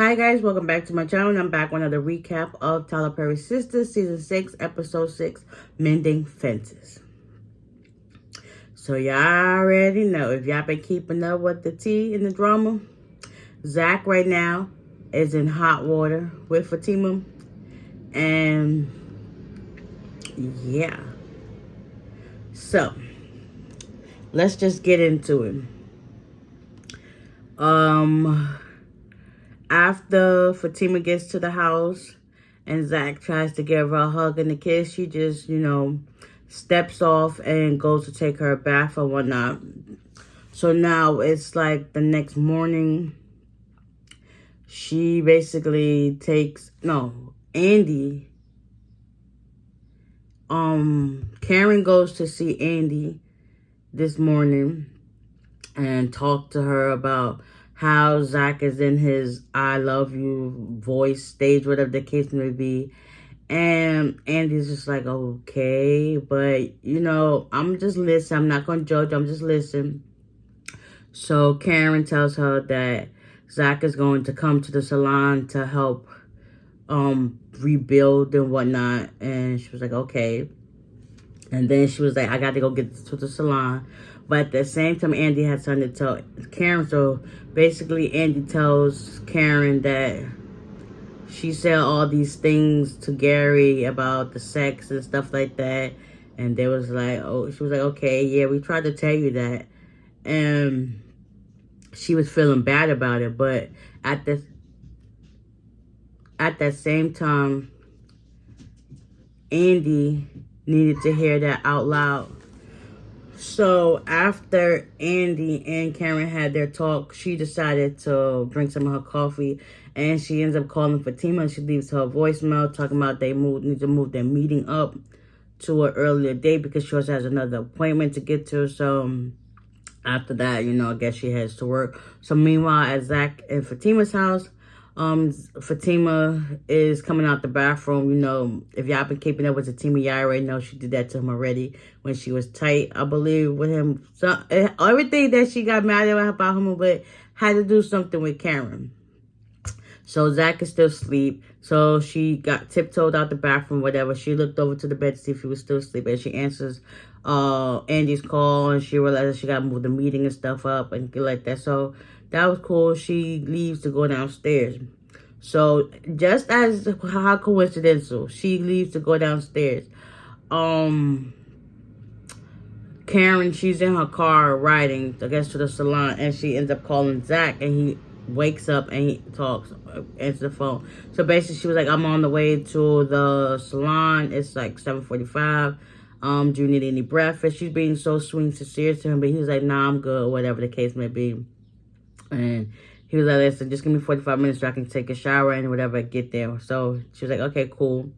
Hi guys, welcome back to my channel. And I'm back with another recap of Tyler Perry's Sistas, Season 6, Episode 6, Mending Fences. So y'all already know, if y'all been keeping up with the tea and the drama, Zach right now is in hot water with Fatima. And yeah. So, let's just get into it. After Fatima gets to the house and Zach tries to give her a hug and a kiss, she just, steps off and goes to take her a bath or whatnot. So now it's like the next morning, she basically Andy, Karen goes to see Andy this morning and talk to her about how Zach is in his I love you voice stage, whatever the case may be. And Andy's just like, okay, but, I'm just listening. I'm not going to judge. I'm just listening. So Karen tells her that Zach is going to come to the salon to help rebuild and whatnot. And she was like, okay. And then she was like, I got to go get to the salon. But at the same time, Andy had something to tell Karen. So basically, Andy tells Karen that she said all these things to Gary about the sex and stuff like that. And they was like, she was like, okay, yeah, we tried to tell you that. And she was feeling bad about it. But at that same time, Andy needed to hear that out loud. So after Andy and Karen had their talk, she decided to drink some of her coffee, and she ends up calling Fatima. She leaves her voicemail talking about they need to move their meeting up to an earlier date because she also has another appointment to get to. So after that, I guess she heads to work. So meanwhile, at Zach and Fatima's house, Fatima is coming out the bathroom. If y'all been keeping up with Fatima, y'all already know she did that to him already when she was tight, I believe, with him. So everything that she got mad about him, but had to do something with Karen. So Zach is still asleep. So she got tiptoed out the bathroom, whatever. She looked over to the bed to see if he was still asleep, and she answers Andy's call, and she realizes she got to move the meeting and stuff up and like that. So that was cool. She leaves to go downstairs. So just as how coincidental, she leaves to go downstairs. Karen, she's in her car riding, I guess, to the salon, and she ends up calling Zach, and he wakes up and he talks, answers the phone. So basically, she was like, I'm on the way to the salon. It's like 7:45. Do you need any breakfast? She's being so sweet and sincere to him, but he was like, nah, I'm good, whatever the case may be. And he was like, listen, just give me 45 minutes so I can take a shower and whatever I get there. So she was like, okay, cool.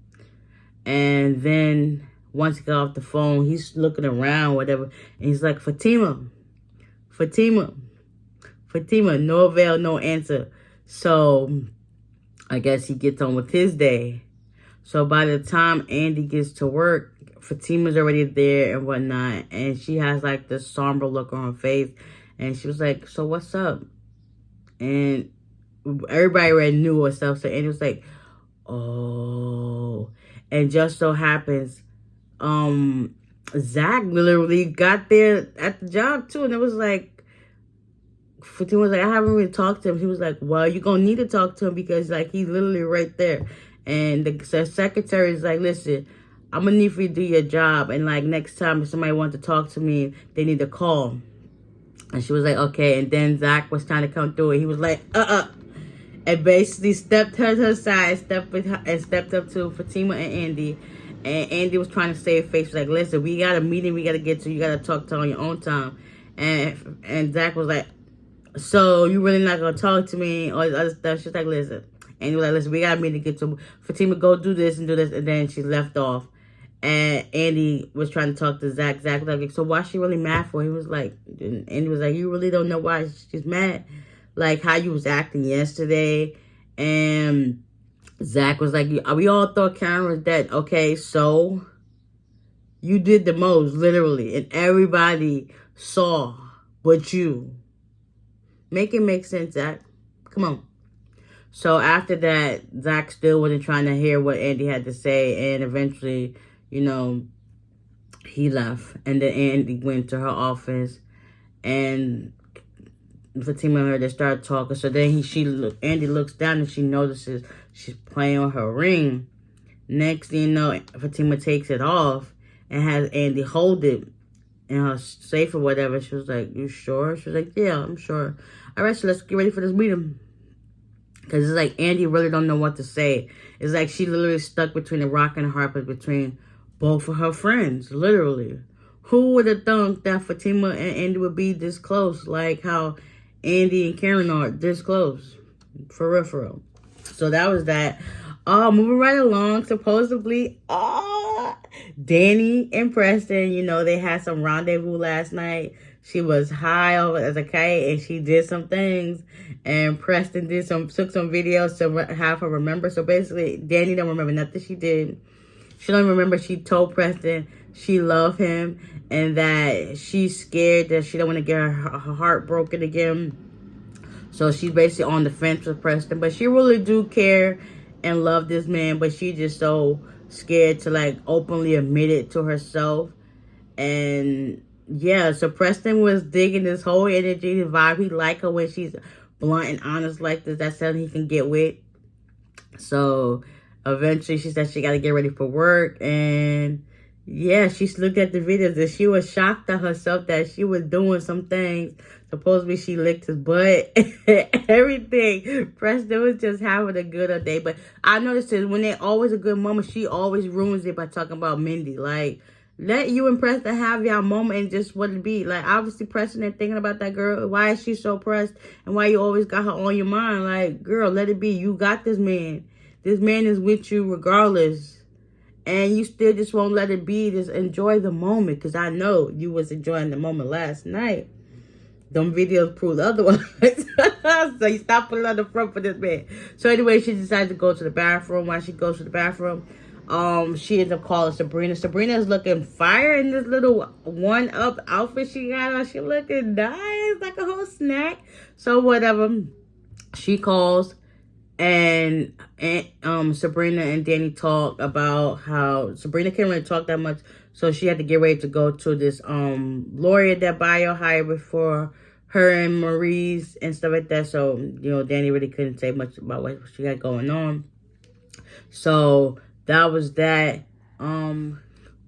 And then once he got off the phone, he's looking around, whatever. And he's like, Fatima, no avail, no answer. So I guess he gets on with his day. So by the time Andy gets to work, Fatima's already there and whatnot. And she has like this somber look on her face. And she was like, so what's up? And everybody already knew herself. So Andy was like, oh. And just so happens, Zach literally got there at the job too. And it was like, Fatima was like, I haven't really talked to him. He was like, well, you're going to need to talk to him because like he's literally right there. And the secretary is like, listen, I'm going to need for you to do your job. And like next time if somebody wants to talk to me, they need to call. And she was like, okay. And then Zach was trying to come through. And he was like, and basically stepped her side, stepped up to Fatima and Andy. And Andy was trying to save face. Like, listen, we got a meeting we got to get to. You got to talk to on your own time. And Zach was like, so you really not going to talk to me? All this other stuff. She's like, listen. And he was like, listen, we got a meeting to get to. Fatima, go do this and do this. And then she left off. And Andy was trying to talk to Zach. Zach was like, so why she really mad for? He was like, Andy was like, you really don't know why she's mad? Like how you was acting yesterday. And Zach was like, we all thought Karen was dead. Okay, so you did the most, literally. And everybody saw but you. Make it make sense, Zach. Come on. So after that, Zach still wasn't trying to hear what Andy had to say, and eventually, you know, he left. And then Andy went to her office, and Fatima and her, they started talking. So then Andy looks down and she notices she's playing on her ring. Next thing you know, Fatima takes it off and has Andy hold it in her safe or whatever. She was like, "You sure?" She was like, "Yeah, I'm sure." All right, so let's get ready for this meeting. Because it's like Andy really don't know what to say. It's like she literally stuck between a rock and a hard place between both of her friends, literally. Who would have thought that Fatima and Andy would be this close? Like how Andy and Karen are this close. For real, for real. So that was that. Moving right along, supposedly, Danny and Preston, you know, they had some rendezvous last night. She was high over as a kite and she did some things. And Preston took some videos to have her remember. So basically, Danny don't remember nothing she did. She don't remember she told Preston she loved him and that she's scared that she don't want to get her heart broken again. So she's basically on the fence with Preston. But she really do care and love this man. But she just so scared to like openly admit it to herself. And yeah, so Preston was digging this whole energy, the vibe. He like her when she's blunt and honest like this. That's something he can get with. So eventually she said she got to get ready for work. And yeah, she looked at the videos and she was shocked at herself that she was doing some things. Supposedly she licked his butt. Everything. Preston was just having a good day. But I noticed that when they're always a good moment, she always ruins it by talking about Mindy. Like, let you and Preston have y'all moment and just what it be. Like, obviously, Preston ain't thinking about that girl. Why is she so pressed? And why you always got her on your mind? Like, girl, let it be. You got this man. This man is with you regardless. And you still just won't let it be. Just enjoy the moment. Because I know you was enjoying the moment last night. Them videos proved otherwise. So you stop putting on the front for this man. So anyway, she decided to go to the bathroom. While she goes to the bathroom, she ends up calling Sabrina. Sabrina is looking fire in this little one-up outfit she got on. She looking nice, like a whole snack. So whatever. She calls and Sabrina and Danny talk about how Sabrina can't really talk that much. So she had to get ready to go to this lawyer that Bio hired before her and Maurice and stuff like that. So, you know, Danny really couldn't say much about what she got going on. So that was that.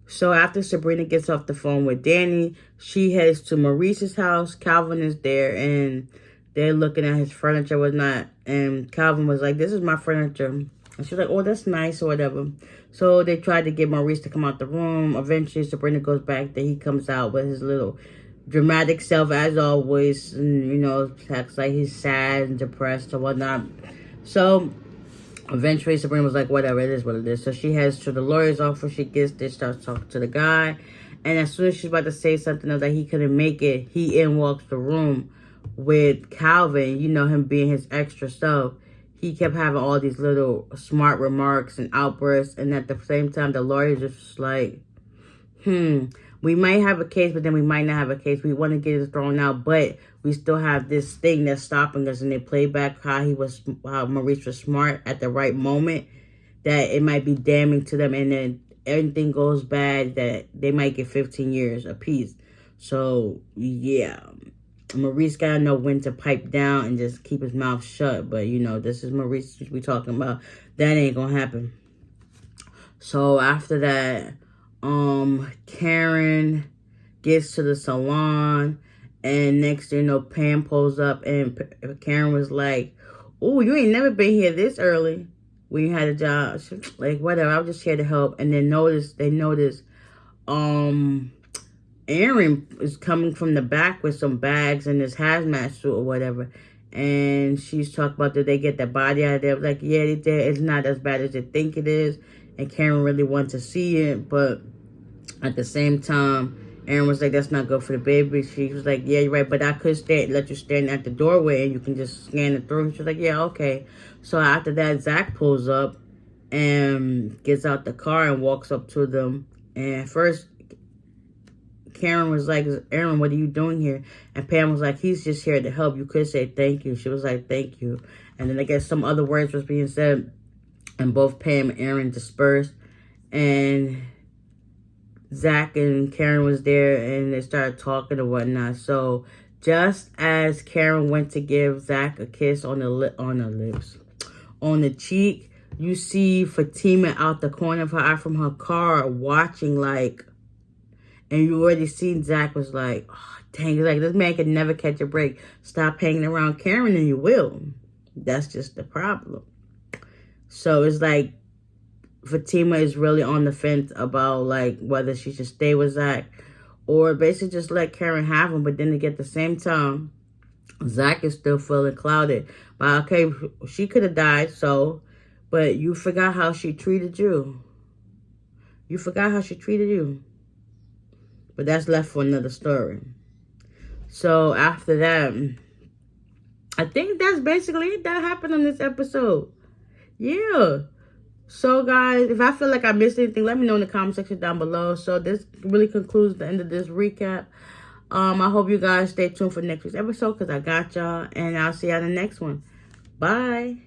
So after Sabrina gets off the phone with Danny, she heads to Maurice's house. Calvin is there and they're looking at his furniture, whatnot. And Calvin was like, "This is my furniture." And she's like, "Oh, that's nice," or whatever. So they tried to get Maurice to come out the room. Eventually, Sabrina goes back. Then he comes out with his little dramatic self, as always. And, you know, acts like he's sad and depressed or whatnot. So eventually, Sabrina was like, "Whatever, it is what it is." So she heads to the lawyer's office. She gets there, starts talking to the guy. And as soon as she's about to say something else that he couldn't make it, he in walks the room with Calvin, you know, him being his extra self. He kept having all these little smart remarks and outbursts. And at the same time, the lawyer just like, we might have a case, but then we might not have a case. We want to get it thrown out, but we still have this thing that's stopping us. And they play back how Maurice was smart at the right moment, that it might be damning to them. And then everything goes bad, that they might get 15 years apiece. So, yeah. Maurice gotta know when to pipe down and just keep his mouth shut. But, you know, this is Maurice we talking about. That ain't gonna happen. So after that, Karen gets to the salon. And next thing you know, Pam pulls up. And Karen was like, "Oh, you ain't never been here this early when you had a job." She, like, whatever, I was just here to help. And then they notice, Aaron is coming from the back with some bags and this hazmat suit or whatever. And she's talking about, did they get the body out of there? Like, yeah, they did. It's not as bad as they think it is. And Karen really wants to see it. But at the same time, Aaron was like, that's not good for the baby. She was like, yeah, you're right. But I could let you stand at the doorway and you can just scan it through. She was like, yeah, okay. So after that, Zach pulls up and gets out the car and walks up to them. And first, Karen was like, Aaron, what are you doing here? And Pam was like, he's just here to help. You could say thank you. She was like, thank you. And then I guess some other words was being said. And both Pam and Aaron dispersed. And Zach and Karen was there, and they started talking and whatnot. So just as Karen went to give Zach a kiss on the cheek, you see Fatima out the corner of her eye from her car watching, like, and you already seen Zach was like, oh, dang, like, this man can never catch a break. Stop hanging around Karen and you will. That's just the problem. So it's like Fatima is really on the fence about, like, whether she should stay with Zach or basically just let Karen have him. But then again, at the same time, Zach is still feeling clouded. But okay, she could have died, so, but you forgot how she treated you. You forgot how she treated you. But that's left for another story. So after that, I think that's basically it that happened on this episode. Yeah. So guys, if I feel like I missed anything, let me know in the comment section down below. So this really concludes the end of this recap. I hope you guys stay tuned for next week's episode because I got y'all. And I'll see y'all in the next one. Bye.